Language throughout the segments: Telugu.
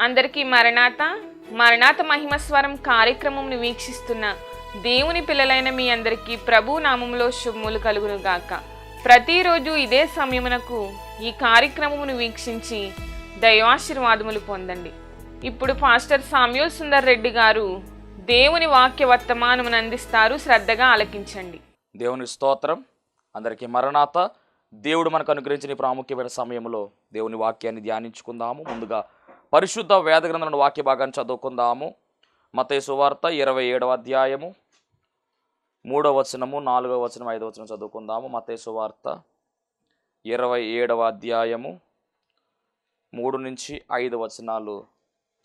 అందరికీ మరణాత మహిమస్వరం కార్యక్రమంను వీక్షిస్తున్న దేవుని పిల్లలైన మీ అందరికీ ప్రభు నామములో శుభములు కలుగును గాక. ప్రతిరోజు ఇదే సమయమునకు ఈ కార్యక్రమమును వీక్షించి దైవాశీర్వాదములు పొందండి. ఇప్పుడు పాస్టర్ సామ్యూల్ సుందర్ రెడ్డి గారు దేవుని వాక్య వర్తమానమును అందిస్తారు. శ్రద్ధగా ఆలకించండి. దేవుని స్తోత్రం. అందరికీ మరణాత. దేవుడు మనకు అనుగ్రహించిన ప్రాముఖ్యమైన సమయంలో దేవుని వాక్యాన్ని ధ్యానించుకుందాము. ముందుగా పరిశుద్ధ వేద గ్రంథంలో వాక్య భాగాన్ని చదువుకుందాము. మత్తయి సువార్త 27వ అధ్యాయము 3వ వచనము, 4వ వచనం, 5వ వచనం చదువుకుందాము. మత్తయి సువార్త 27వ అధ్యాయము 3 నుంచి 5 వచనాలు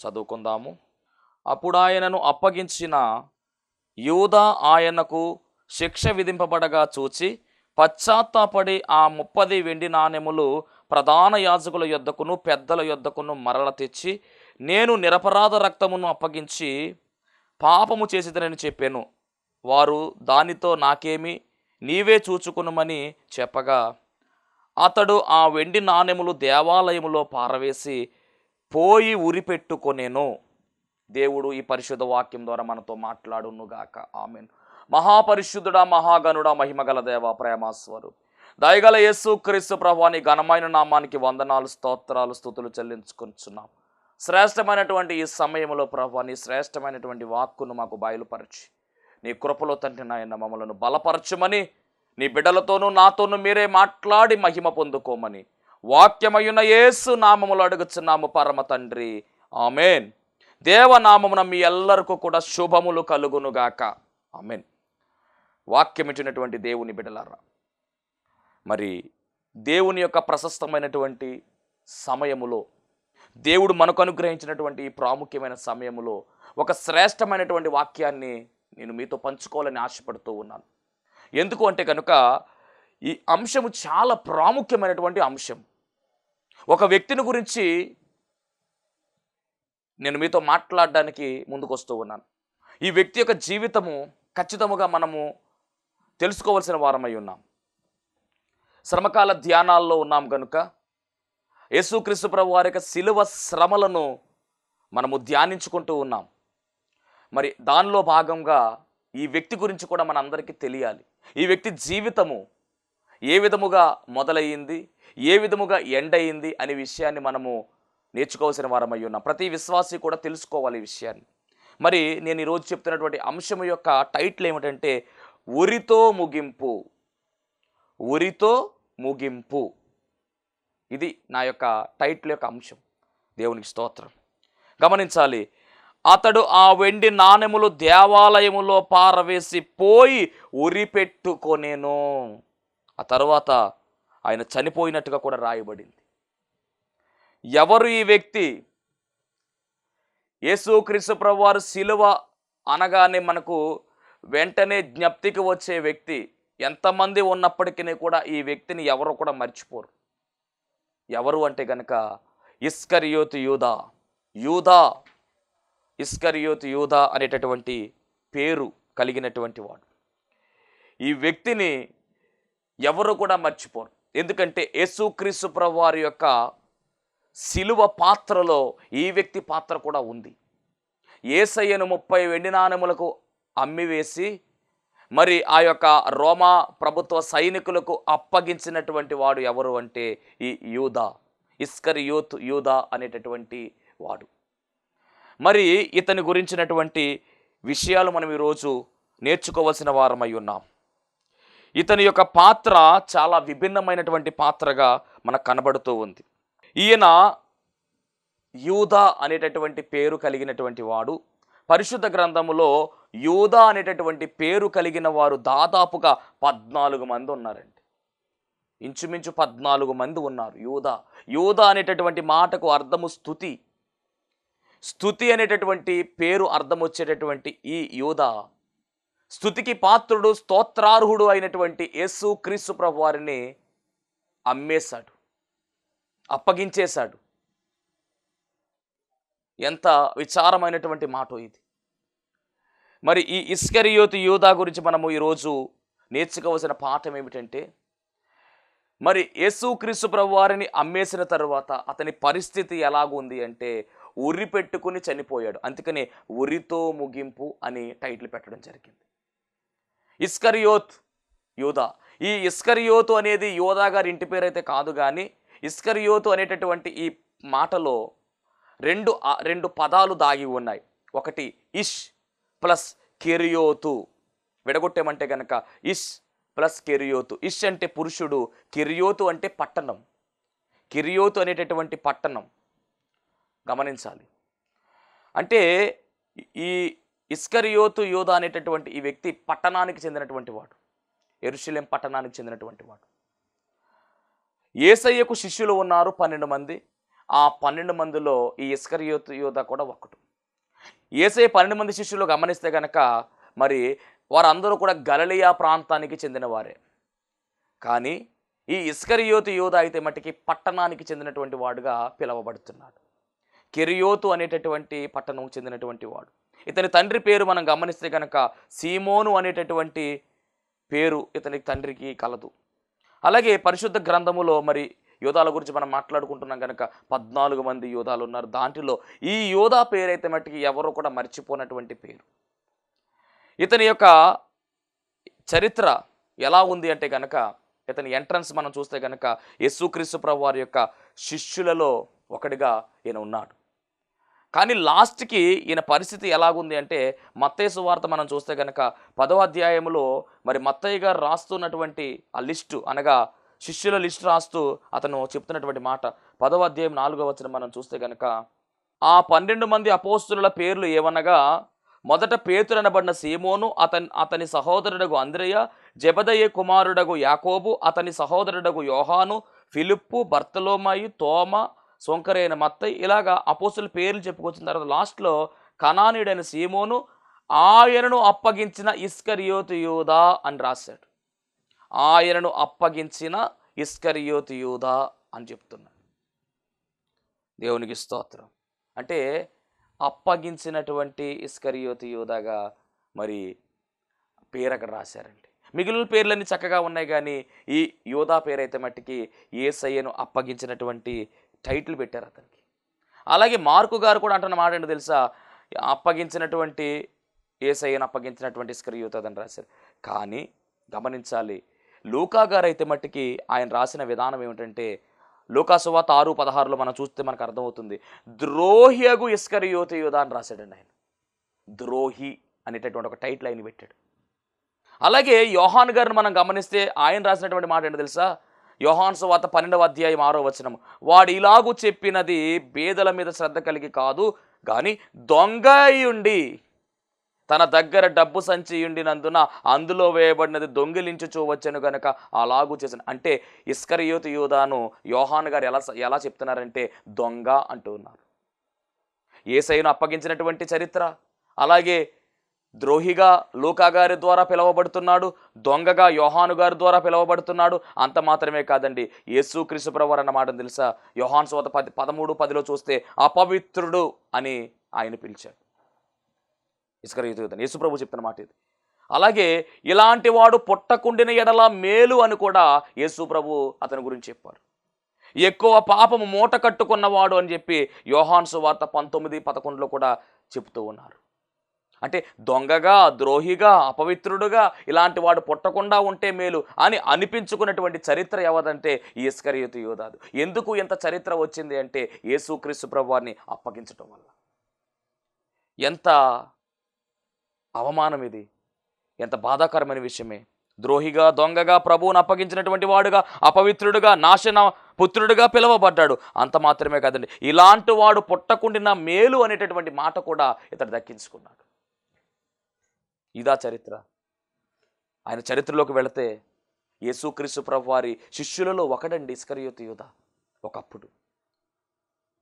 చదువుకుందాము. అప్పుడు ఆయనను అప్పగించిన యూదా ఆయనకు శిక్ష విధింపబడగా చూచి పశ్చాత్తాపడి ఆ 30 వెండి నాణెములు ప్రధాన యాజకుల యొద్దకును పెద్దల యొద్దకును మరల తెచ్చి, నేను నిరపరాధ రక్తమును అప్పగించి పాపము చేసిదనని చెప్పాను. వారు దానితో నాకేమి, నీవే చూచుకునుమని చెప్పగా, అతడు ఆ వెండి నాణెములు దేవాలయములో పారవేసి పోయి ఉరిపెట్టుకొనేను. దేవుడు ఈ పరిశుద్ధ వాక్యం ద్వారా మనతో మాట్లాడునుగాక. ఆమేన్. మహాపరిశుద్ధుడా, మహాగణుడా, మహిమగల దేవ, ప్రేమాస్వరూపి, దయగల యేసు క్రీస్తు ప్రభువాని ఘనమైన నామానికి వందనాలు, స్తోత్రాలు, స్తుతులు చెల్లించుకుంటున్నాం. శ్రేష్టమైనటువంటి ఈ సమయంలో ప్రభువాని శ్రేష్టమైనటువంటి వాక్కును మాకు బయలుపరచి నీ కృపలో తండ్రి నాయన మమ్మలను బలపరచమని, నీ బిడ్డలతోనూ నాతోనూ మీరే మాట్లాడి మహిమ పొందుకోమని వాక్యమయున్న యేసు నామములు అడుగుచున్నాము పరమ తండ్రి. ఆమేన్. దేవనామమున మీ ఎల్లరికూ కూడా శుభములు కలుగునుగాక. ఆమేన్. వాక్యం ఇచ్చినటువంటి దేవుని బిడ్డలారా, మరి దేవుని యొక్క ప్రశస్తమైనటువంటి సమయములో, దేవుడు మనకు అనుగ్రహించినటువంటి ఈ ప్రాముఖ్యమైన సమయములో ఒక శ్రేష్టమైనటువంటి వాక్యాన్ని నేను మీతో పంచుకోవాలని ఆశపడుతూ ఉన్నాను. ఎందుకు అంటే కనుక ఈ అంశము చాలా ప్రాముఖ్యమైనటువంటి అంశం. ఒక వ్యక్తిని గురించి నేను మీతో మాట్లాడడానికి ముందుకు వస్తూ ఉన్నాను. ఈ వ్యక్తి యొక్క జీవితము ఖచ్చితముగా మనము తెలుసుకోవాల్సిన వారమై ఉన్నాం. శ్రమకాల ధ్యానాల్లో ఉన్నాం కనుక యేసుక్రీస్తు ప్రభు వారి యొక్క శిలువ శ్రమలను మనము ధ్యానించుకుంటూ ఉన్నాం. మరి దానిలో భాగంగా ఈ వ్యక్తి గురించి కూడా మనందరికీ తెలియాలి. ఈ వ్యక్తి జీవితము ఏ విధముగా మొదలయ్యింది, ఏ విధముగా ఎండ్ అయ్యింది అనే విషయాన్ని మనము నేర్చుకోవాల్సిన వారమై ఉన్నాం. ప్రతి విశ్వాసి కూడా తెలుసుకోవాలి ఈ విషయాన్ని. మరి నేను ఈరోజు చెప్తున్నటువంటి అంశం యొక్క టైటిల్ ఏమిటంటే ఉరితో ముగింపు. ఉరితో ముగింపు, ఇది నా యొక్క టైటిల్ యొక్క అంశం. దేవునికి స్తోత్రం. గమనించాలి, అతడు ఆ వెండి నాణెములు దేవాలయములో పారవేసి పోయి ఉరిపెట్టుకొనేను. ఆ తర్వాత ఆయన చనిపోయినట్టుగా కూడా రాయబడింది. ఎవరు ఈ వ్యక్తి? యేసుక్రీస్తు ప్రభువారు శిలువ అనగానే మనకు వెంటనే జ్ఞప్తికి వచ్చే వ్యక్తి, ఎంతమంది ఉన్నప్పటికీ కూడా ఈ వ్యక్తిని ఎవరు కూడా మర్చిపోరు. ఎవరు అంటే కనుక ఇస్కరియోతు యూదా. యూదా, ఇస్కరియోతు యూదా అనేటటువంటి పేరు కలిగినటువంటి వాడు. ఈ వ్యక్తిని ఎవరు కూడా మర్చిపోరు. ఎందుకంటే యేసుక్రీస్తు ప్రభువారి యొక్క శిలువ పాత్రలో ఈ వ్యక్తి పాత్ర కూడా ఉంది. యేసయ్యను 30 వెండి నాణెములకు అమ్మివేసి మరి ఆ యొక్క రోమా ప్రభుత్వ సైనికులకు అప్పగించినటువంటి వాడు ఎవరు అంటే ఈ యూదా, ఇస్కరియోతు యూదా అనేటటువంటి వాడు. మరి ఇతని గురించినటువంటి విషయాలు మనం ఈరోజు నేర్చుకోవాల్సిన వారమై ఉన్నాం. ఇతని యొక్క పాత్ర చాలా విభిన్నమైనటువంటి పాత్రగా మనకు కనబడుతూ ఉంది. ఈయన యూదా అనేటటువంటి పేరు కలిగినటువంటి వాడు. పరిశుద్ధ గ్రంథములో యూదా అనేటటువంటి పేరు కలిగిన వారు దాదాపుగా 14 మంది ఉన్నారండి. ఇంచుమించు 14 మంది ఉన్నారు. యూదా, యూదా అనేటటువంటి మాటకు అర్థము స్తుతి. స్తుతి అనేటటువంటి పేరు అర్థం వచ్చేటటువంటి ఈ యూదా స్తుతికి పాత్రుడు, స్తోత్రార్హుడు అయినటువంటి యేసుక్రీస్తు ప్రభు వారిని అమ్మేశాడు, అప్పగించేశాడు. ఎంత విచారమైనటువంటి మాట ఇది. మరి ఈ ఇస్కరియోతు యూదా గురించి మనము ఈరోజు నేర్చుకోవాల్సిన పాఠం ఏమిటంటే, మరి యేసుక్రీస్తు ప్రభువారిని అమ్మేసిన తరువాత అతని పరిస్థితి ఎలాగుంది అంటే ఉరి పెట్టుకుని చనిపోయాడు. అందుకని ఉరితో ముగింపు అని టైటిల్ పెట్టడం జరిగింది. ఇస్కరియోత్ యూదా. ఈ ఇస్కరియోతు అనేది యోధా గారి ఇంటి పేరు అయితే కాదు, కానీ ఇస్కరియోతు అనేటటువంటి ఈ మాటలో రెండు పదాలు దాగి ఉన్నాయి. ఒకటి ఇష్ ప్లస్ కెరియోతు. విడగొట్టేమంటే కనుక ఇష్ ప్లస్ కెరియోతు. ఇష్ అంటే పురుషుడు, కెరియోతు అంటే పట్టణం. కెరియోతు అనేటటువంటి పట్టణం గమనించాలి. అంటే ఈ ఇస్కరియోతు యూదా అనేటటువంటి ఈ వ్యక్తి పట్టణానికి చెందినటువంటి వాడు, యెరూషలేం పట్టణానికి చెందినటువంటి వాడు. యేసయ్యకు శిష్యులు ఉన్నారు 12 మంది. ఆ 12 మందిలో ఈ ఇస్కరియోతు యూదా కూడా ఒకడు. యేసయ్య 12 మంది శిష్యులు గమనిస్తే కనుక మరి వారందరూ కూడా గలిలయ ప్రాంతానికి చెందిన వారే. కానీ ఈ ఇస్కరియోతు యూదా అయితే మట్టికి పట్టణానికి చెందినటువంటి వాడుగా పిలువబడుతున్నాడు. కెరియోతు అనేటటువంటి పట్టణం చెందినటువంటి వాడు. ఇతని తండ్రి పేరు మనం గమనిస్తే కనుక సీమోను అనేటటువంటి పేరు ఇతనికి తండ్రికి కలదు. అలాగే పరిశుద్ధ గ్రంథములో మరి యోధాల గురించి మనం మాట్లాడుకుంటున్నాం కనుక 14 మంది యోధాలు ఉన్నారు. దాంట్లో ఈ యోధా పేరు అయితే మట్టికి ఎవరో కూడా మర్చిపోయినటువంటి పేరు. ఇతని యొక్క చరిత్ర ఎలా ఉంది అంటే కనుక ఇతని ఎంట్రన్స్ మనం చూస్తే కనుక యేసుక్రీస్తు ప్రభువు వారి యొక్క శిష్యులలో ఒకటిగా ఈయన ఉన్నాడు. కానీ లాస్ట్కి ఈయన పరిస్థితి ఎలాగుంది అంటే మత్తయి సువార్త మనం చూస్తే కనుక 10వ అధ్యాయంలో మరి మత్తయి గారు రాస్తున్నటువంటి ఆ లిస్టు, అనగా శిష్యుల లిస్టు రాస్తూ అతను చెప్తున్నటువంటి మాట 10వ అధ్యాయం 4వ వచనం మనం చూస్తే కనుక ఆ 12 మంది అపోస్తుల పేర్లు ఏవనగా, మొదట పేతురు అనబడిన సీమోను, అతని సహోదరుడగు అంద్రెయ, జెబెదయి కుమారుడగు యాకోబు, అతని సహోదరుడగు యోహాను, ఫిలిప్పు, బర్తలోమాయి, తోమ, సొంకరైన మత్తయి, ఇలాగా అపోస్తుల పేర్లు చెప్పుకొచ్చిన తర్వాత లాస్ట్లో కనానీయుడైన సీమోను, ఆయనను అప్పగించిన ఇస్కరియోతు యూదా అని రాశాడు. ఆయనను అప్పగించిన ఇస్కరియోతు యూదా అని చెప్తున్నాడు. దేవునికి స్తోత్రం. అంటే అప్పగించినటువంటి ఇస్కరియోతు యూదాగా మరి పేరు అక్కడ రాశారండి. మిగిలిన పేర్లన్నీ చక్కగా ఉన్నాయి, కానీ ఈ యూదా పేరు అయితే మట్టికి యేసయ్యను అప్పగించినటువంటి టైటిల్ పెట్టారు అతనికి. అలాగే మార్కు గారు కూడా అంటున్న మాట ఏంటో తెలుసా, అప్పగించినటువంటి యేసయ్యను అప్పగించినటువంటి ఇస్కరియోతు అని రాశారు. కానీ గమనించాలి, లూకా గారు అయితే మట్టికి ఆయన రాసిన విధానం ఏమిటంటే, లూకా సువార్త 6:16లో మనం చూస్తే మనకు అర్థమవుతుంది, ద్రోహియగు ఇస్కరియోతు యూదా అని రాశాడండి ఆయన. ద్రోహి అనేటటువంటి ఒక టైటిల్ ఆయన పెట్టాడు. అలాగే యోహాన్ గారిని మనం గమనిస్తే ఆయన రాసినటువంటి మాట ఏంటో తెలుసా, యోహాను సువార్త 12వ అధ్యాయం 6వ వచనం, వాడు ఇలాగూ చెప్పినది బేదల మీద శ్రద్ధ కలిగి కాదు, కానీ దొంగ అయ్యుండి తన దగ్గర డబ్బు సంచి ఉండినందున అందులో వేయబడినది దొంగిలించుచూ వచ్చాను గనక అలాగూ చేశాను. అంటే ఇస్కరియోతు యూదాను యోహాను గారు ఎలా చెప్తున్నారంటే దొంగ అంటూ ఉన్నారు. యేసయ్యను అప్పగించినటువంటి చరిత్ర, అలాగే ద్రోహిగా లూకా గారి ద్వారా పిలువబడుతున్నాడు, దొంగగా యోహాను గారి ద్వారా పిలువబడుతున్నాడు. అంత మాత్రమే కాదండి, యేసుక్రీస్తు ప్రభువు అన్న మాట తెలుసా, యోహాను సువార్త 13:10లో చూస్తే అపవిత్రుడు అని ఆయన పిలిచాడు ఇస్కరియోతు యూదాను. యేసు ప్రభు చెప్తున్న మాట ఇది. అలాగే ఇలాంటి వాడు పుట్టకుండిన ఎడల మేలు అని కూడా యేసు ప్రభు అతని గురించి చెప్పారు. ఎక్కువ పాపము మూట కట్టుకున్నవాడు అని చెప్పి యోహాను సువార్త 19:11లో కూడా చెప్తూ ఉన్నారు. అంటే దొంగగా, ద్రోహిగా, అపవిత్రుడుగా ఇలాంటి వాడు పుట్టకుండా ఉంటే మేలు అని అనిపించుకున్నటువంటి చరిత్ర ఎవదంటే ఈ ఇస్కరియోతు యూదాదు. ఎందుకు ఇంత చరిత్ర వచ్చింది అంటే యేసుక్రీస్తు ప్రభువారిని అప్పగించటం వల్ల. ఎంత అవమానం ఇది, ఎంత బాధాకరమైన విషయమే. ద్రోహిగా, దొంగగా, ప్రభువును అప్పగించినటువంటి వాడుగా, అపవిత్రుడుగా, నాశన పుత్రుడుగా పిలువబడ్డాడు. అంత మాత్రమే కాదండి, ఇలాంటి వాడు పుట్టకుండిన మేలు అనేటటువంటి మాట కూడా ఇతడు దక్కించుకున్నాడు. ఇదా చరిత్ర. ఆయన చరిత్రలోకి వెళితే యేసుక్రీస్తు ప్రభువు వారి శిష్యులలో ఒకడండి ఇస్కరియోతు యూదా ఒకప్పుడు.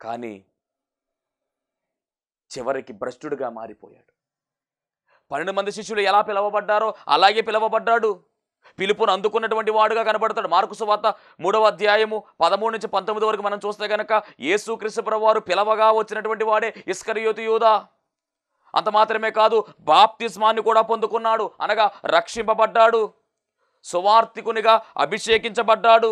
కానీ చివరికి భ్రష్టుడిగా మారిపోయాడు. 12 మంది శిష్యులు ఎలా పిలువబడ్డారో అలాగే పిలువబడ్డాడు. పిలుపును అందుకున్నటువంటి వాడుగా కనబడతాడు. మార్కు సువార్త 3వ అధ్యాయము 13 నుంచి 19 వరకు మనం చూస్తే కనుక యేసుక్రీస్తు ప్రభువు వారు పిలవగా వచ్చినటువంటి వాడే ఇస్కరియోతు యూదా. అంత మాత్రమే కాదు, బాప్తిస్మాన్ని కూడా పొందుకున్నాడు, అనగా రక్షింపబడ్డాడు, సువార్తికునిగా అభిషేకించబడ్డాడు.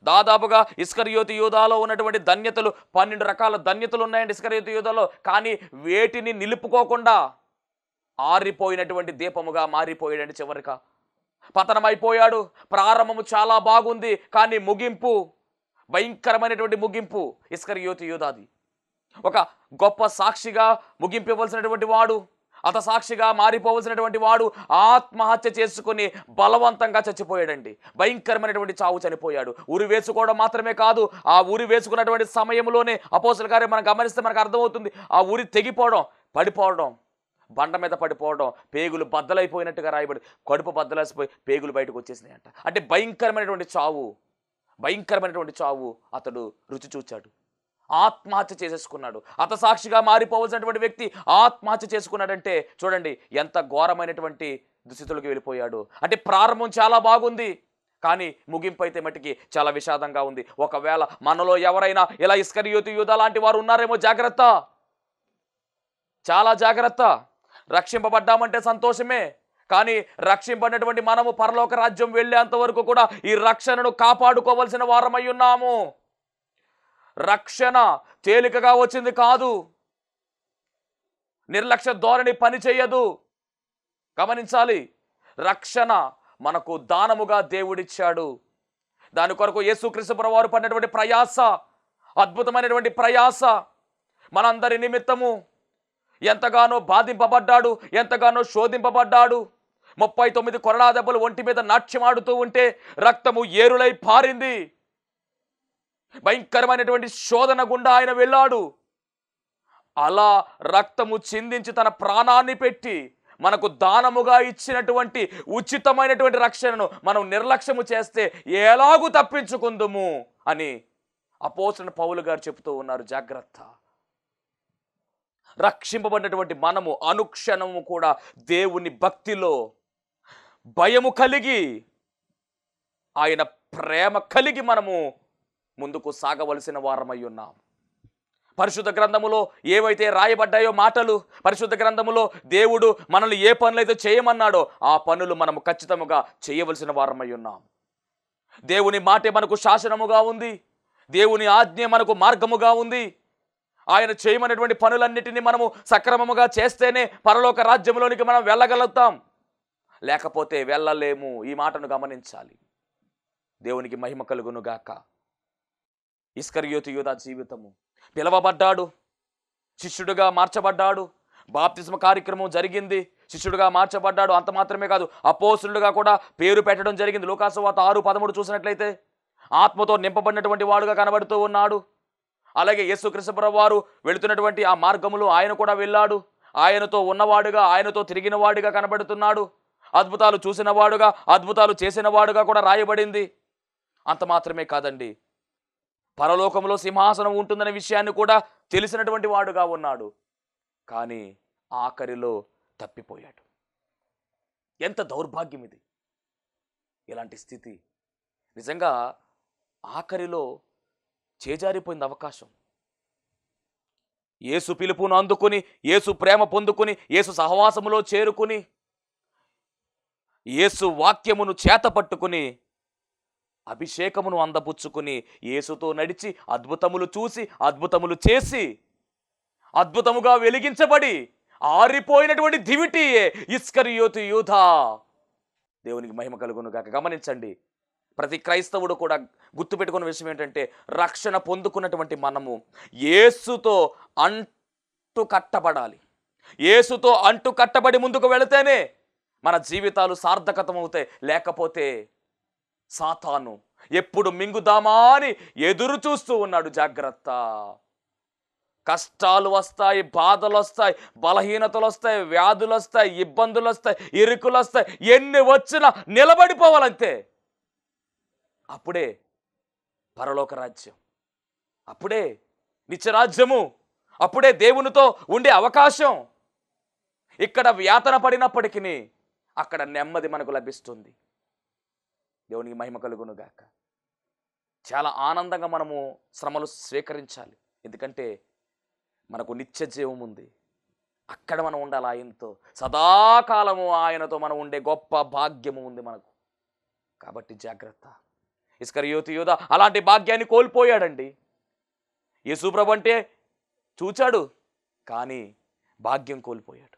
దాదాపుగా ఇస్కరియోతు యూదాలో ఉన్నటువంటి ధన్యతలు 12 రకాల ధన్యతలు ఉన్నాయండి ఇస్కరియోతు యూదాలో. కానీ వేటిని నిలుపుకోకుండా ఆరిపోయినటువంటి దీపముగా మారిపోయాడండి. చివరిగా పతనమైపోయాడు. ప్రారంభము చాలా బాగుంది, కానీ ముగింపు భయంకరమైనటువంటి ముగింపు ఇస్కరియోతు యూదాది. ఒక గొప్ప సాక్షిగా ముగింపు ఇవ్వాల్సినటువంటి వాడు, సాక్షిగా మారిపోవలసినటువంటి వాడు ఆత్మహత్య చేసుకుని బలవంతంగా చచ్చిపోయాడండి. భయంకరమైనటువంటి చావు చనిపోయాడు. ఉరి వేసుకోవడం మాత్రమే కాదు, ఆ ఉరి వేసుకున్నటువంటి సమయంలోనే అపోస్తలుల కార్యం మనం గమనిస్తే మనకు అర్థమవుతుంది. ఆ ఉరి తెగిపోవడం, పడిపోవడం, బండ మీద పడిపోవడం, పేగులు బద్దలైపోయినట్టుగా రాయబడి కడుపు బద్దలేసిపోయి పేగులు బయటకు వచ్చేసినాయంట. అంటే భయంకరమైనటువంటి చావు అతడు రుచి చూచాడు. ఆత్మహత్య చేసేసుకున్నాడు. సాక్షిగా మారిపోవలసినటువంటి వ్యక్తి ఆత్మహత్య చేసుకున్నాడంటే చూడండి ఎంత ఘోరమైనటువంటి దుస్థితులకు వెళ్ళిపోయాడు. అంటే ప్రారంభం చాలా బాగుంది, కానీ ముగింపు అయితే మట్టికి చాలా విషాదంగా ఉంది. ఒకవేళ మనలో ఎవరైనా ఇలా ఇస్కరియోతు యూదా లాంటి వారు ఉన్నారేమో, జాగ్రత్త, చాలా జాగ్రత్త. రక్షింపబడ్డామంటే సంతోషమే, కానీ రక్షింపడినటువంటి మనము పరలోక రాజ్యం వెళ్ళేంత వరకు కూడా ఈ రక్షణను కాపాడుకోవలసిన వారమై ఉన్నాము. రక్షణ తేలికగా వచ్చింది కాదు. నిర్లక్ష్య ధోరణి పని చేయదు. గమనించాలి, రక్షణ మనకు దానముగా దేవుడిచ్చాడు. దాని కొరకు యేసుక్రీస్తు ప్రభువు వారు పడినటువంటి ప్రయాస, అద్భుతమైనటువంటి ప్రయాస, మనందరి నిమిత్తము ఎంతగానో బాధింపబడ్డాడు, ఎంతగానో శోధింపబడ్డాడు. 39 కొరడా దెబ్బలు ఒంటి మీద నాట్యమాడుతూ ఉంటే రక్తము ఏరులై పారింది. భయంకరమైనటువంటి శోధన గుండా ఆయన వెళ్ళాడు. అలా రక్తము చిందించి తన ప్రాణాన్ని పెట్టి మనకు దానముగా ఇచ్చినటువంటి ఉచితమైనటువంటి రక్షణను మనం నిర్లక్ష్యము చేస్తే ఎలాగూ తప్పించుకుందుము అని అపోస్తలుడైన పౌలు గారు చెబుతూ ఉన్నారు. జాగ్రత్త. రక్షింపబడినటువంటి మనము అనుక్షణము కూడా దేవుని భక్తిలో భయము కలిగి, ఆయన ప్రేమ కలిగి మనము ముందుకు సాగవలసిన వారమై ఉన్నాం. పరిశుద్ధ గ్రంథములో ఏవైతే రాయబడ్డాయో మాటలు, పరిశుద్ధ గ్రంథములో దేవుడు మనల్ని ఏ పనులైతే చేయమన్నాడో ఆ పనులు మనము ఖచ్చితంగా చేయవలసిన వారమై ఉన్నాం. దేవుని మాటే మనకు శాసనముగా ఉంది, దేవుని ఆజ్ఞ మనకు మార్గముగా ఉంది. ఆయన చేయమనేటువంటి పనులన్నిటినీ మనము సక్రమముగా చేస్తేనే పరలోక రాజ్యంలోనికి మనం వెళ్ళగలుగుతాం, లేకపోతే వెళ్ళలేము. ఈ మాటను గమనించాలి. దేవునికి మహిమ కలుగును గాక. ఇస్కరియోతు యూదా జీవితము, పిలవబడ్డాడు, శిష్యుడిగా మార్చబడ్డాడు, బాప్తిస్మ కార్యక్రమం జరిగింది, శిష్యుడిగా మార్చబడ్డాడు. అంత మాత్రమే కాదు, అపోస్తలుడిగా కూడా పేరు పెట్టడం జరిగింది. లూకాసు వార్త 6:13 చూసినట్లయితే ఆత్మతో నింపబడినటువంటి వాడుగా కనబడుతూ ఉన్నాడు. అలాగే యేసుక్రీస్తు ప్రభువు వారు వెళుతున్నటువంటి ఆ మార్గములో ఆయన కూడా వెళ్ళాడు. ఆయనతో ఉన్నవాడుగా, ఆయనతో తిరిగిన వాడుగా కనబడుతున్నాడు. అద్భుతాలు చూసిన వాడుగా, అద్భుతాలు చేసిన వాడుగా కూడా రాయబడింది. అంత మాత్రమే కాదండి, పరలోకంలో సింహాసనం ఉంటుందనే విషయాన్ని కూడా తెలిసినటువంటి వాడుగా ఉన్నాడు. కానీ ఆఖరిలో తప్పిపోయాడు. ఎంత దౌర్భాగ్యం ఇది! ఇలాంటి స్థితి నిజంగా ఆఖరిలో చేజారిపోయింది అవకాశం. యేసు పిలుపును అందుకుని, యేసు ప్రేమ పొందుకుని, యేసు సహవాసములో చేరుకుని, యేసు వాక్యమును చేతపట్టుకుని, అభిషేకమును అందపుచ్చుకుని, యేసుతో నడిచి అద్భుతములు చూసి, అద్భుతములు చేసి, అద్భుతముగా వెలిగించబడి ఆరిపోయినటువంటి దివిటీయే ఇస్కరియోతు యూదా. దేవునికి మహిమ కలుగును గాక. గమనించండి, ప్రతి క్రైస్తవుడు కూడా గుర్తుపెట్టుకున్న విషయం ఏంటంటే, రక్షణ పొందుకున్నటువంటి మనము యేసుతో అంటు కట్టబడాలి. యేసుతో అంటు కట్టబడి ముందుకు వెళితేనే మన జీవితాలు సార్థకతమవుతాయి. లేకపోతే సాతాను ఎప్పుడు మింగుదామా అని ఎదురు చూస్తూ ఉన్నాడు. జాగ్రత్త. కష్టాలు వస్తాయి, బాధలు వస్తాయి, బలహీనతలు వస్తాయి, వ్యాధులు వస్తాయి, ఇబ్బందులు వస్తాయి, ఇరుకులు వస్తాయి. ఎన్ని వచ్చినా నిలబడిపోవాలంతే. అప్పుడే పరలోక రాజ్యం, అప్పుడే నిత్యరాజ్యము, అప్పుడే దేవునితో ఉండే అవకాశం. ఇక్కడ యాతన పడినప్పటికీ అక్కడ నెమ్మది మనకు లభిస్తుంది. దేవునికి మహిమ కలుగును గాక. చాలా ఆనందంగా మనము శ్రమలు స్వీకరించాలి. ఎందుకంటే మనకు నిత్య జీవం ఉంది. అక్కడ మనం ఉండాలి ఆయనతో. సదాకాలము ఆయనతో మనం ఉండే గొప్ప భాగ్యము ఉంది మనకు. కాబట్టి జాగ్రత్త. ఇస్కరియోతు యూదా అలాంటి భాగ్యాన్ని కోల్పోయాడండి. యేసుప్రభు అంటే చూచాడు, కానీ భాగ్యం కోల్పోయాడు.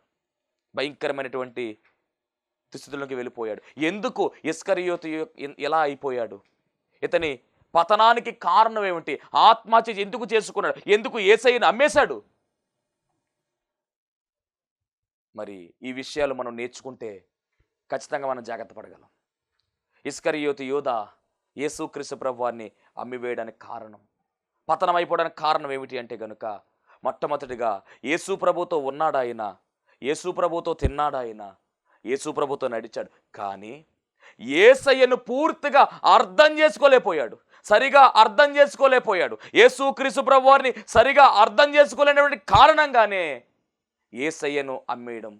భయంకరమైనటువంటి దుస్థితుల్లోకి వెళ్ళిపోయాడు. ఎందుకు ఇస్కరియోతు ఎలా అయిపోయాడు? ఇతని పతనానికి కారణం ఏమిటి? ఆత్మహత్య ఎందుకు చేసుకున్నాడు? ఎందుకు యేసయ్యను అమ్మేశాడు? మరి ఈ విషయాలు మనం నేర్చుకుంటే ఖచ్చితంగా మనం జాగ్రత్త పడగలం. ఇస్కరియోతు యూదా యేసుక్రీస్తు ప్రభువారిని అమ్మివేయడానికి కారణం, పతనం అయిపోవడానికి కారణం ఏమిటి అంటే గనుక, మొట్టమొదటిగా యేసు ప్రభుతో ఉన్నాడు ఆయన, యేసు ప్రభుతో తిన్నాడు ఆయన, యేసు ప్రభుతో నడిచాడు. కానీ యేసయ్యను పూర్తిగా అర్థం చేసుకోలేకపోయాడు, సరిగా అర్థం చేసుకోలేకపోయాడు. యేసుక్రీస్తు ప్రభువారిని సరిగా అర్థం చేసుకోలేనటువంటి కారణంగానే యేసయ్యను అమ్మేయడం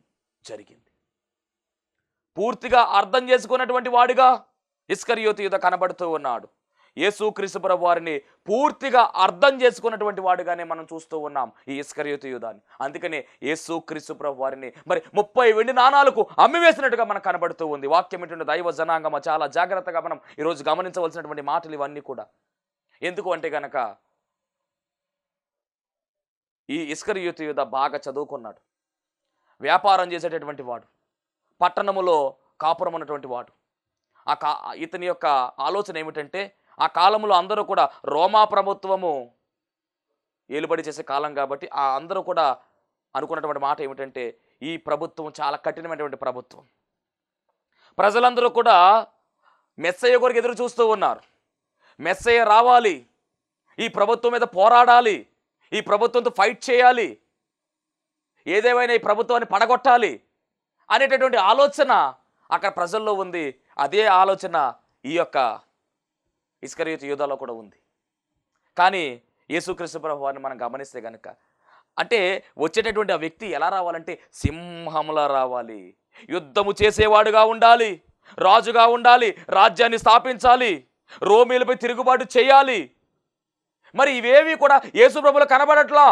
జరిగింది. పూర్తిగా అర్థం చేసుకున్నటువంటి వాడిగా ఇస్కరియోతు యూదా కనబడుతూ ఉన్నాడు. యేసుక్రీస్తు ప్రభువారిని పూర్తిగా అర్థం చేసుకున్నటువంటి వాడుగానే మనం చూస్తూ ఉన్నాం ఈ ఇస్కరియోతు యూదాని. అందుకనే యేసుక్రీస్తు ప్రభువారిని మరి 30 వెండి నాణాలకు అమ్మివేసినట్టుగా మనకు కనబడుతూ ఉంది. వాక్యం ఏంటంటే దైవ జనాంగమ చాలా జాగ్రత్తగా మనం ఈరోజు గమనించవలసినటువంటి మాటలు ఇవన్నీ కూడా. ఎందుకు అంటే గనక ఈ ఇస్కరియోతు యూదా బాగా చదువుకున్నాడు, వ్యాపారం చేసేటటువంటి వాడు, పట్టణములో కాపురం ఉన్నటువంటి వాడు. ఇతని యొక్క ఆలోచన ఏమిటంటే, ఆ కాలంలో అందరూ కూడా రోమా ప్రభుత్వము ఏలుబడి చేసే కాలం కాబట్టి ఆ అందరూ కూడా అనుకున్నటువంటి మాట ఏమిటంటే, ఈ ప్రభుత్వం చాలా కఠినమైనటువంటి ప్రభుత్వం. ప్రజలందరూ కూడా మెస్సయ్య కొరకు ఎదురు చూస్తూ ఉన్నారు. మెస్సయ్య రావాలి, ఈ ప్రభుత్వం మీద పోరాడాలి, ఈ ప్రభుత్వంతో ఫైట్ చేయాలి, ఏదేమైనా ఈ ప్రభుత్వాన్ని పడగొట్టాలి అనేటటువంటి ఆలోచన అక్కడ ప్రజల్లో ఉంది. అదే ఆలోచన ఈ యొక్క ఇస్కరియోతు యూదాలో కూడా ఉంది. కానీ యేసుక్రీస్తు ప్రభువారిని మనం గమనిస్తే కనుక, అంటే వచ్చేటటువంటి ఆ వ్యక్తి ఎలా రావాలంటే సింహంలా రావాలి, యుద్ధము చేసేవాడుగా ఉండాలి, రాజుగా ఉండాలి, రాజ్యాన్ని స్థాపించాలి, రోమీలపై తిరుగుబాటు చేయాలి. మరి ఇవేవి కూడా యేసు ప్రభువులో కనబడట్లా.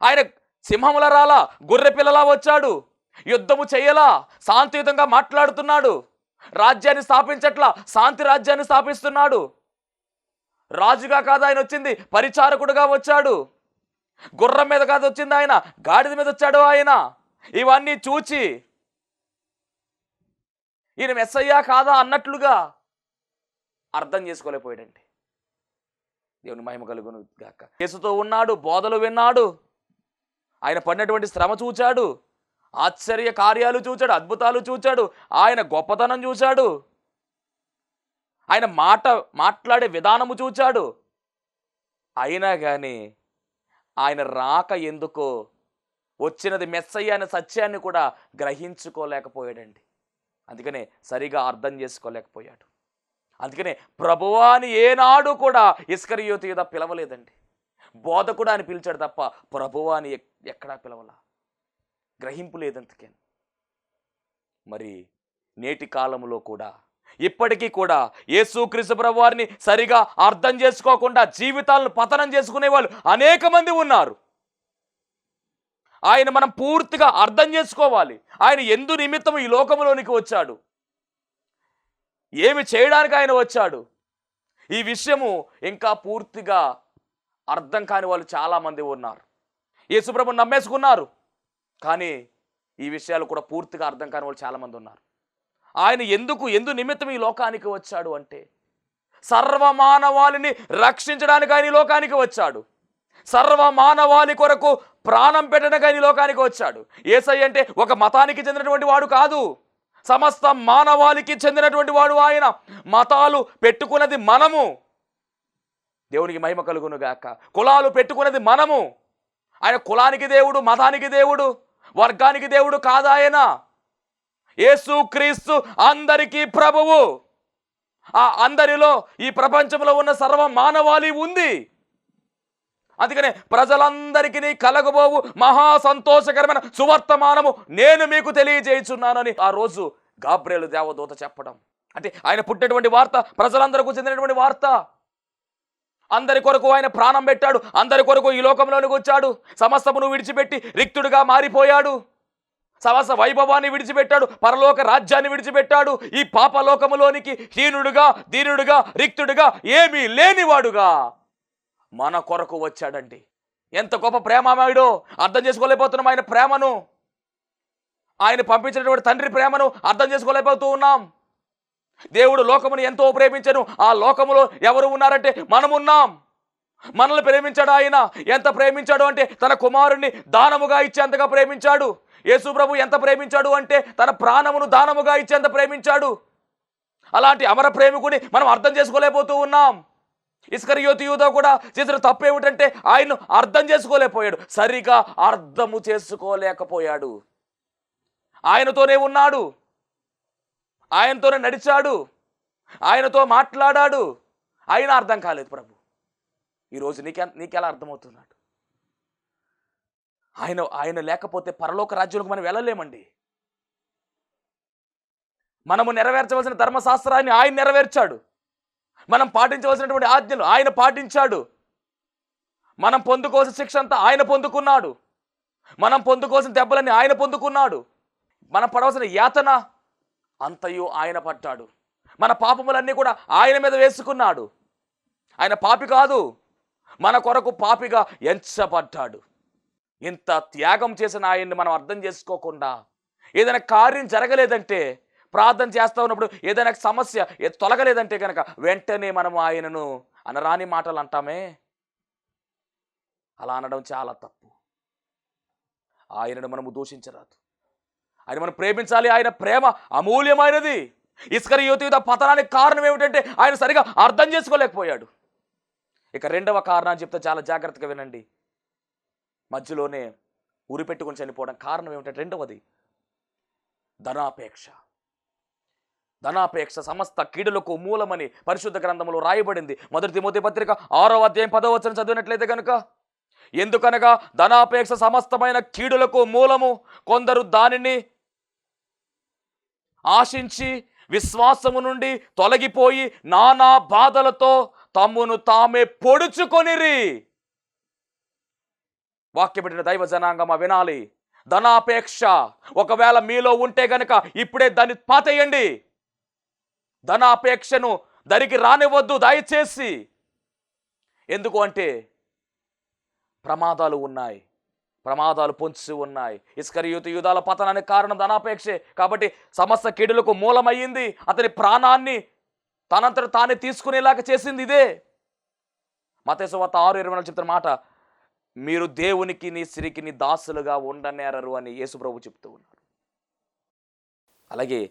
ఆయన సింహంలా రాలా, గొర్రె పిల్లలా వచ్చాడు, యుద్ధము చేయలా, శాంతియుతంగా మాట్లాడుతున్నాడు, రాజ్యాన్ని స్థాపించట్లా, శాంతి రాజ్యాన్ని స్థాపిస్తున్నాడు. రాజుగా కాదు ఆయన వచ్చింది, పరిచారకుడుగా వచ్చాడు. గుర్రం మీద కాదు వచ్చింది ఆయన, గాడిద మీద వచ్చాడు ఆయన. ఇవన్నీ చూచి ఈయన మెస్సయ్యా కాదా అన్నట్లుగా అర్థం చేసుకోలేకపోయాడండి. దేవుని మహిమ కలుగును గాక. యేసుతో ఉన్నాడు, బోధలు విన్నాడు, ఆయన పడినటువంటి శ్రమ చూచాడు, ఆశ్చర్య కార్యాలు చూచాడు, అద్భుతాలు చూచాడు, ఆయన గొప్పతనం చూచాడు, ఆయన మాట్లాడే విధానము చూచాడు. అయినా కానీ ఆయన రాక ఎందుకో వచ్చినది మెస్సయ్య అనే సత్యాన్ని కూడా గ్రహించుకోలేకపోయాడండి. అందుకనే సరిగా అర్థం చేసుకోలేకపోయాడు. అందుకనే ప్రభువా అని ఏనాడు కూడా ఇస్కరియోతు యూదా పిలవలేదండి. బోధకుడు అని పిలిచాడు తప్ప ప్రభువా అని ఎక్కడా పిలవలా, గ్రహింపు లేదంతకే. మరి నేటి కాలంలో కూడా ఇప్పటికీ కూడా యేసుక్రీస్తు ప్రభువారిని సరిగా అర్థం చేసుకోకుండా జీవితాలను పతనం చేసుకునే వాళ్ళు అనేక మంది ఉన్నారు. ఆయన మనం పూర్తిగా అర్థం చేసుకోవాలి. ఆయన ఎందు నిమిత్తం ఈ లోకంలోనికి వచ్చాడు, ఏమి చేయడానికి ఆయన వచ్చాడు, ఈ విషయము ఇంకా పూర్తిగా అర్థం కాని వాళ్ళు చాలామంది ఉన్నారు. యేసుప్రభుని నమ్మేసుకున్నారు, కానీ ఈ విషయాలు కూడా పూర్తిగా అర్థం కాని వాళ్ళు చాలామంది ఉన్నారు. ఆయన ఎందు నిమిత్తం ఈ లోకానికి వచ్చాడు అంటే సర్వమానవాళిని రక్షించడానికి ఆయన ఈ లోకానికి వచ్చాడు. సర్వమానవాళి కొరకు ప్రాణం పెట్టడానికి ఆయన ఈ లోకానికి వచ్చాడు. యేసయ్య అంటే ఒక మతానికి చెందినటువంటి వాడు కాదు, సమస్త మానవాళికి చెందినటువంటి వాడు ఆయన. మతాలు పెట్టుకున్నది మనము, దేవునికి మహిమ కలుగును గాక. కులాలు పెట్టుకున్నది మనము. ఆయన కులానికి దేవుడు, మతానికి దేవుడు, వర్గానికి దేవుడు కాదు ఆయన. యేసుక్రీస్తు అందరికీ ప్రభువు. ఆ అందరిలో ఈ ప్రపంచంలో ఉన్న సర్వ మానవాళి ఉంది. అందుకనే ప్రజలందరికీ కలగబోవు మహా సంతోషకరమైన సువర్తమానము నేను మీకు తెలియజేయుచున్నానని ఆ రోజు గాబ్రియేలు దేవదూత చెప్పడం. అంటే ఆయన పుట్టినటువంటి వార్త ప్రజలందరికీ చెందినటువంటి వార్త. అందరి కొరకు ఆయన ప్రాణం పెట్టాడు, అందరి కొరకు ఈ లోకంలోనికి వచ్చాడు, సమస్తమును విడిచిపెట్టి రిక్తుడిగా మారిపోయాడు. సమస్త వైభవాన్ని విడిచిపెట్టాడు, పరలోక రాజ్యాన్ని విడిచిపెట్టాడు. ఈ పాపలోకములోనికి హీనుడుగా, దీనుడుగా, రిక్తుడుగా, ఏమీ లేనివాడుగా మన కొరకు వచ్చాడండి. ఎంత గొప్ప ప్రేమమయుడో అర్థం చేసుకోలేకపోతున్నాం. ఆయన ప్రేమను, ఆయన పంపించినటువంటి తండ్రి ప్రేమను అర్థం చేసుకోలేకపోతూ ఉన్నాం. దేవుడు లోకమును ఎంతో ప్రేమించను. ఆ లోకములో ఎవరు ఉన్నారంటే మనమున్నాం. మనల్ని ప్రేమించాడు. ఆయన ఎంత ప్రేమించాడు అంటే తన కుమారుణ్ణి దానముగా ఇచ్చేంతగా ప్రేమించాడు. యేసు ప్రభు ఎంత ప్రేమించాడు అంటే తన ప్రాణమును దానముగా ఇచ్చేంత ప్రేమించాడు. అలాంటి అమర ప్రేమికుని మనం అర్థం చేసుకోలేకపోతూ ఉన్నాం. ఇస్కరియోతు యూదా కూడా చేసిన తప్పు ఏమిటంటే ఆయన్ను అర్థం చేసుకోలేకపోయాడు, సరిగా అర్థము చేసుకోలేకపోయాడు. ఆయనతోనే ఉన్నాడు, ఆయనతోనే నడిచాడు, ఆయనతో మాట్లాడాడు, అయినా అర్థం కాలేదు ప్రభు. ఈరోజు నీకెలా అర్థమవుతున్నాడు? ఆయన లేకపోతే పరలోక రాజ్యంలోకి మనం వెళ్ళలేమండి. మనము నెరవేర్చవలసిన ధర్మశాస్త్రాన్ని ఆయన నెరవేర్చాడు. మనం పాటించవలసినటువంటి ఆజ్ఞలు ఆయన పాటించాడు. మనం పొందుకోవాల్సిన శిక్ష అంతా ఆయన పొందుకున్నాడు. మనం పొందుకోవాల్సిన దెబ్బలన్నీ ఆయన పొందుకున్నాడు. మనం పడవలసిన యాతన అంతయు ఆయన పట్టాడు. మన పాపములన్నీ కూడా ఆయన మీద వేసుకున్నాడు. ఆయన పాపి కాదు, మన కొరకు పాపిగా ఎంచబడ్డాడు. ఇంత త్యాగం చేసిన ఆయన్ని మనం అర్థం చేసుకోకుండా ఏదైనా కార్యం జరగలేదంటే, ప్రార్థన చేస్తూ ఉన్నప్పుడు ఏదైనా సమస్య తొలగలేదంటే కనుక వెంటనే మనం ఆయనను అనరాని మాటలు అంటామే. అలా అనడం చాలా తప్పు. ఆయనను మనము దూషించరాదు. ఆయన మనం ప్రేమించాలి. ఆయన ప్రేమ అమూల్యమైనది. ఇస్కరియోతు యూదా పతనానికి కారణం ఏమిటంటే ఆయన సరిగా అర్థం చేసుకోలేకపోయాడు. ఇక రెండవ కారణాన్ని చెప్తే చాలా జాగ్రత్తగా వినండి. మధ్యలోనే ఉరి పెట్టుకొని చనిపోవడం కారణం ఏమిటంటే రెండవది ధనాపేక్ష. ధనాపేక్ష సమస్త కీడులకు మూలమని పరిశుద్ధ గ్రంథంలో రాయబడింది. మొదటి తిమోతి పత్రిక 6వ అధ్యాయం 10వ వచనం చదివినట్లయితే కనుక, ఎందుకనగా ధనాపేక్ష సమస్తమైన కీడులకు మూలము, కొందరు దానిని ఆశించి విశ్వాసము నుండి తొలగిపోయి నానా బాధలతో తమ్మును తామే పొడుచుకొనిరి. వాక్య పెట్టిన దైవ జనాంగమా వినాలి. ధనాపేక్ష ఒకవేళ మీలో ఉంటే గనక ఇప్పుడే దాన్ని పాతేయండి. ధనాపేక్షను దరికి రానివ్వద్దు దయచేసి. ఎందుకు అంటే ప్రమాదాలు ఉన్నాయి, ప్రమాదాలు పొంచి ఉన్నాయి. ఇస్కరియోతు యూదాల పతనానికి కారణం ధనాపేక్షే. కాబట్టి సమస్త కీడులకు మూలమయ్యింది. అతని ప్రాణాన్ని తనంతట తానే తీసుకునేలాగా చేసింది ఇదే. మత్తయి సువార్త 6:24 చెప్తున్న మాట, మీరు దేవునికి నీ సిరికి నీ దాసులుగా ఉండనేరరు అని యేసుప్రభు చెప్తూ ఉన్నారు. అలాగే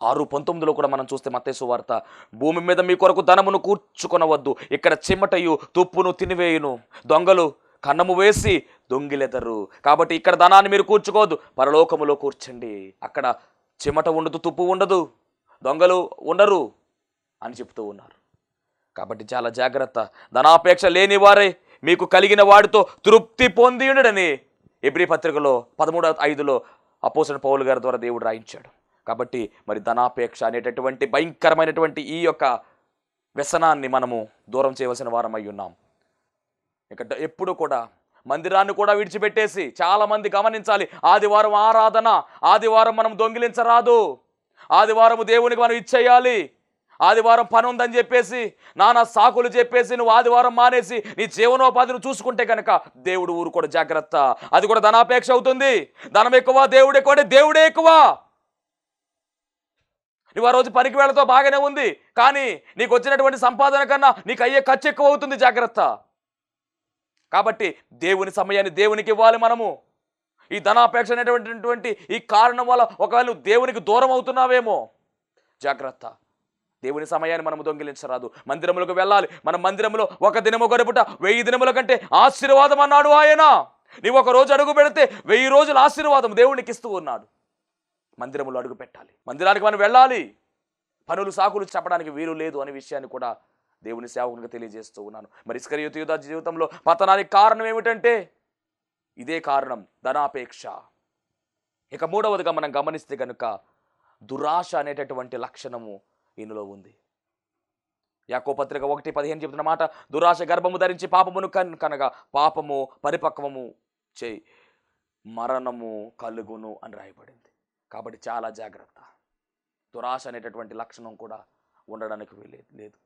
6:19 కూడా మనం చూస్తే మత్తయి సువార్త, భూమి మీద మీ కొరకు ధనమును కూర్చుకొనవద్దు, ఇక్కడ చెమటయు తుప్పును తినివేయును, దొంగలు కన్నము వేసి దొంగిలెదరు. కాబట్టి ఇక్కడ ధనాన్ని మీరు కూర్చుకోవద్దు, పరలోకములో కూర్చండి. అక్కడ చెమట ఉండదు, తుప్పు ఉండదు, దొంగలు ఉండరు అని చెప్తూ ఉన్నారు. కాబట్టి చాలా జాగ్రత్త. ధనాపేక్ష లేని వారే మీకు కలిగిన వాడితో తృప్తి పొంది ఉండడని ఎబ్రీ పత్రికలో 13:5 అపోస్తలుడైన పౌలు గారి ద్వారా దేవుడు రాయించాడు. కాబట్టి మరి ధనాపేక్ష అనేటటువంటి భయంకరమైనటువంటి ఈ యొక్క వ్యసనాన్ని మనము దూరం చేయవలసిన వారమై ఉన్నాం. ఇక ఎప్పుడు కూడా మందిరాన్ని కూడా విడిచిపెట్టేసి, చాలామంది గమనించాలి, ఆదివారం ఆరాధన, ఆదివారం మనం దొంగిలించరాదు, ఆదివారం దేవునికి మనం ఇచ్చేయాలి, ఆదివారం పని ఉందని చెప్పేసి నానా సాకులు చెప్పేసి నువ్వు ఆదివారం మానేసి నీ జీవనోపాధిని చూసుకుంటే కనుక దేవుడు ఊరు కూడా జాగ్రత్త. అది కూడా ధనాపేక్ష అవుతుంది. ధనం ఎక్కువ, దేవుడు ఎక్కువ అంటే దేవుడే ఎక్కువ. నువ్వు ఆ రోజు పనికి వెళ్ళతో బాగానే ఉంది, కానీ నీకు వచ్చినటువంటి సంపాదన కన్నా నీకు అయ్యే ఖర్చు ఎక్కువ అవుతుంది. జాగ్రత్త. కాబట్టి దేవుని సమయాన్ని దేవునికి ఇవ్వాలి మనము. ఈ ధనాపేక్ష అనేటువంటి ఈ కారణం వల్ల ఒకవేళ నువ్వు దేవునికి దూరం అవుతున్నావేమో, జాగ్రత్త. దేవుని సమయాన్ని మనము దొంగిలించరాదు. మందిరములకు వెళ్ళాలి. మన మందిరంలో ఒక దినము గడుపుట 1000 దినముల కంటే ఆశీర్వాదం అన్నాడు ఆయన. నీవు ఒక రోజు అడుగు పెడితే 1000 రోజుల ఆశీర్వాదం దేవునికి ఇస్తూ ఉన్నాడు. మందిరములో అడుగు పెట్టాలి, మందిరానికి మనం వెళ్ళాలి. పనులు సాకులు చెప్పడానికి వీలు లేదు అనే విషయాన్ని కూడా దేవుని సేవకునిగా తెలియజేస్తూ ఉన్నాను. మరి ఇస్కరియోతు యూదా జీవితంలో పతనానికి కారణం ఏమిటంటే ఇదే కారణం, ధనాపేక్ష. ఇక మూడవదిగా మనం గమనిస్తే కనుక దురాశ అనేటటువంటి లక్షణము ఈయనలో ఉంది. యాకోబు పత్రిక 1:15 చెప్తున్న మాట, దురాశ గర్భము ధరించి పాపమును కనగా పాపము పరిపక్వము చేయి, మరణము కలుగును అని రాయబడింది. కాబట్టి చాలా జాగ్రత్త. దురాశ అనేటటువంటి లక్షణం కూడా ఉండడానికి లేదు.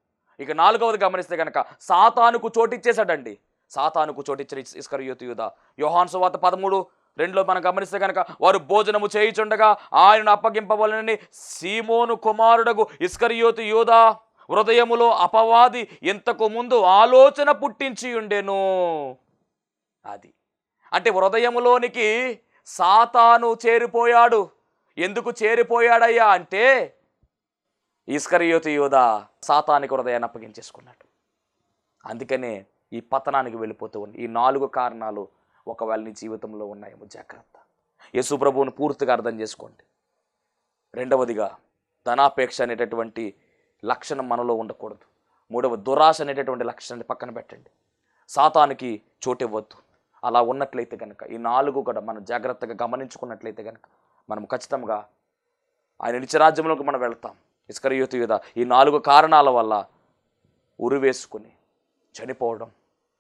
ఇక 4వది గమనిస్తే కనుక సాతానుకు చోటిచ్చేశాడండి. సాతానుకు చోటిచ్చిన ఇస్కరియోతు యూదా. యోహాను సువార్త 13:2 మనం గమనిస్తే కనుక వారు భోజనము చేయుచుండగా ఆయనను అప్పగింపవలనని సీమోను కుమారుడగు ఇస్కరియోతు యూదా హృదయములో అపవాది ఇంతకు ముందు ఆలోచన పుట్టించి ఉండెను. అది అంటే హృదయములోనికి సాతాను చేరిపోయాడు. ఎందుకు చేరిపోయాడయ్యా అంటే ఇస్కరియోతు యూదా సాతానికి హృదయాన్ని అప్పగించేసుకున్నాడు. అందుకనే ఈ పతనానికి వెళ్ళిపోతూ ఉంది. ఈ 4 కారణాలు ఒకవేళ నీ జీవితంలో ఉన్నాయేమో జాగ్రత్త. యేసు ప్రభువును పూర్తిగా అర్థం చేసుకోండి. 2వదిగా ధనాపేక్ష అనేటటువంటి లక్షణం మనలో ఉండకూడదు. 3వ దురాశ అనేటటువంటి లక్షణాన్ని పక్కన పెట్టండి. సాతానికి చోటివ్వద్దు. అలా ఉన్నట్లయితే కనుక ఈ 4 కూడా మనం జాగ్రత్తగా గమనించుకున్నట్లయితే కనుక మనం ఖచ్చితంగా ఆయన నిత్యరాజ్యంలోకి మనం వెళ్తాం. ఇస్కరియోతు యూదా ఈ 4 కారణాల వల్ల ఉరివేసుకుని చనిపోవడం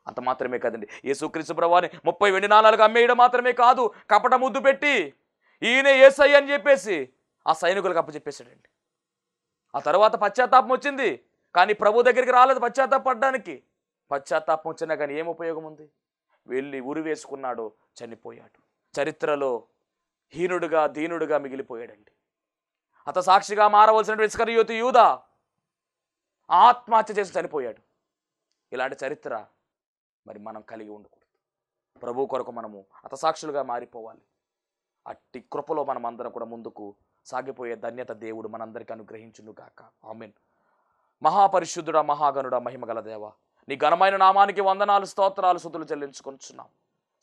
అంత మాత్రమే కాదండి, యేసుక్రీస్తు ప్రభువుని 30 వెండి నాణాలుగా అమ్మేయడం మాత్రమే కాదు, కపట ముద్దు పెట్టి ఈయనే యేసయ్య అని చెప్పేసి ఆ సైనికులకు అప్పచెప్పేశాడండి. ఆ తర్వాత పశ్చాత్తాపం వచ్చింది, కానీ ప్రభు దగ్గరికి రాలేదు పశ్చాత్తాపడడానికి. పశ్చాత్తాపం వచ్చినా కానీ ఏం ఉపయోగం ఉంది? వెళ్ళి ఉరి వేసుకున్నాడు, చనిపోయాడు. చరిత్రలో హీనుడుగా దీనుడుగా మిగిలిపోయాడండి. హతసాక్షిగా మారవలసిన ఇస్కరియోతు యూదా ఆత్మహత్య చేసి చనిపోయాడు. ఇలాంటి చరిత్ర మరి మనం కలిగి ఉండకూడదు. ప్రభు కొరకు మనము హతసాక్షులుగా మారిపోవాలి. అట్టి కృపలో మనం అందరం కూడా ముందుకు సాగిపోయే ధన్యత దేవుడు మనందరికీ అనుగ్రహించును గాక. ఆమేన్. మహాపరిశుద్ధుడా, మహాగణుడా, మహిమగల దేవ, నీ ఘనమైన నామానికి వందనాలు, స్తోత్రాలు, స్తుతులు చెల్లించుకొనిచున్నాం.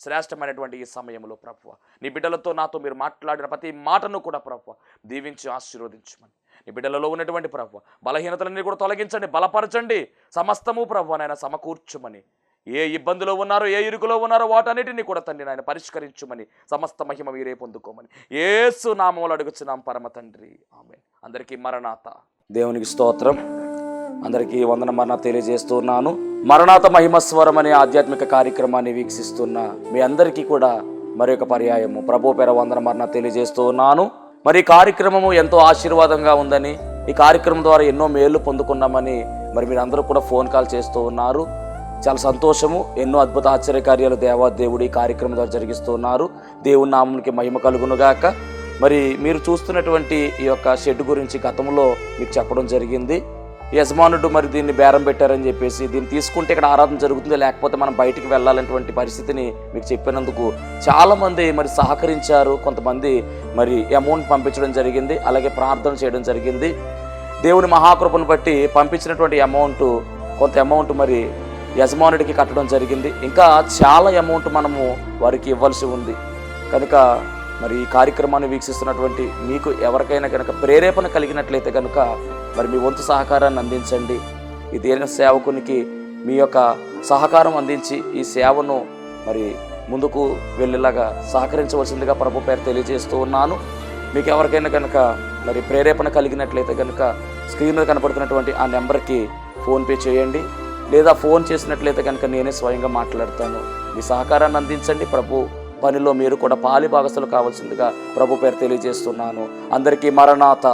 శ్రేష్టమైనటువంటి ఈ సమయంలో ప్రభువా, నీ బిడ్డలతో నాతో మీరు మాట్లాడిన ప్రతి మాటను కూడా ప్రభువా దీవించి ఆశీర్వదించమని, నీ బిడ్డలలో ఉన్నటువంటి ప్రభువా బలహీనతలన్నీ కూడా తొలగించండి, బలపరచండి, సమస్తము ప్రభువా నాయన సమకూర్చుమని, ఏ ఇబ్బందిలో ఉన్నారో ఏ ఇరుకులో ఉన్నారో వాటన్నిటిని కూడా తండ్రి నాయన పరిష్కరించుమని, సమస్త మహిమ మీరే పొందుకోమని యేసు నామములో అడుగుచున్నాం పరమ తండ్రి. ఆమేన్. అందరికీ మరణాత. దేవునికి స్తోత్రం. అందరికీ వందన మరణాత తెలియజేస్తున్నాను. మరణాత మహిమస్వరం అనే ఆధ్యాత్మిక కార్యక్రమాన్ని వీక్షిస్తున్న మీ అందరికీ కూడా మరొక పర్యాయము ప్రభు పేర వందన మరణాత తెలియజేస్తూ ఉన్నాను. మరి ఈ కార్యక్రమము ఎంతో ఆశీర్వాదంగా ఉందని, ఈ కార్యక్రమం ద్వారా ఎన్నో మేళ్లు పొందుకున్నామని మరి మీరు అందరూ కూడా ఫోన్ కాల్ చేస్తూ ఉన్నారు. చాలా సంతోషము. ఎన్నో అద్భుత ఆశ్చర్యకార్యాలు దేవాదేవుడు ఈ కార్యక్రమం ద్వారా జరిగిస్తూ ఉన్నారు. దేవుని నామమునికి మహిమ కలుగునుగాక. మరి మీరు చూస్తున్నటువంటి ఈ యొక్క షెడ్ గురించి గతంలో మీకు చెప్పడం జరిగింది. యజమానుడు మరి దీన్ని బేరం పెట్టారని చెప్పేసి, దీన్ని తీసుకుంటే ఇక్కడ ఆరాధన జరుగుతుంది, లేకపోతే మనం బయటికి వెళ్ళాలనేటువంటి పరిస్థితిని మీకు చెప్పినందుకు చాలామంది మరి సహకరించారు. కొంతమంది మరి అమౌంట్ పంపించడం జరిగింది, అలాగే ప్రార్థన చేయడం జరిగింది. దేవుని మహాకృపను బట్టి పంపించినటువంటి కొంత అమౌంట్ మరి యజమానుడికి కట్టడం జరిగింది. ఇంకా చాలా అమౌంట్ మనము వారికి ఇవ్వాల్సి ఉంది. కనుక మరి ఈ కార్యక్రమాన్ని వీక్షిస్తున్నటువంటి మీకు ఎవరికైనా కనుక ప్రేరేపణ కలిగినట్లయితే కనుక మరి మీ వంతు సహకారాన్ని అందించండి. ఈ దేన సేవకునికి మీ యొక్క సహకారం అందించి ఈ సేవను మరి ముందుకు వెళ్ళేలాగా సహకరించవలసిందిగా ప్రభు పేరు తెలియజేస్తూ ఉన్నాను. మీకు ఎవరికైనా కనుక మరి ప్రేరేపణ కలిగినట్లయితే కనుక స్క్రీన్ మీద కనపడుతున్నటువంటి ఆ నెంబర్కి ఫోన్పే చేయండి, లేదా ఫోన్ చేసినట్లయితే కనుక నేనే స్వయంగా మాట్లాడతాను. మీ సహకారాన్ని అందించండి. ప్రభు పనిలో మీరు కూడా పాలి భాగస్తులు కావాల్సిందిగా ప్రభు పేరు తెలియజేస్తున్నాను. అందరికీ మరణాత.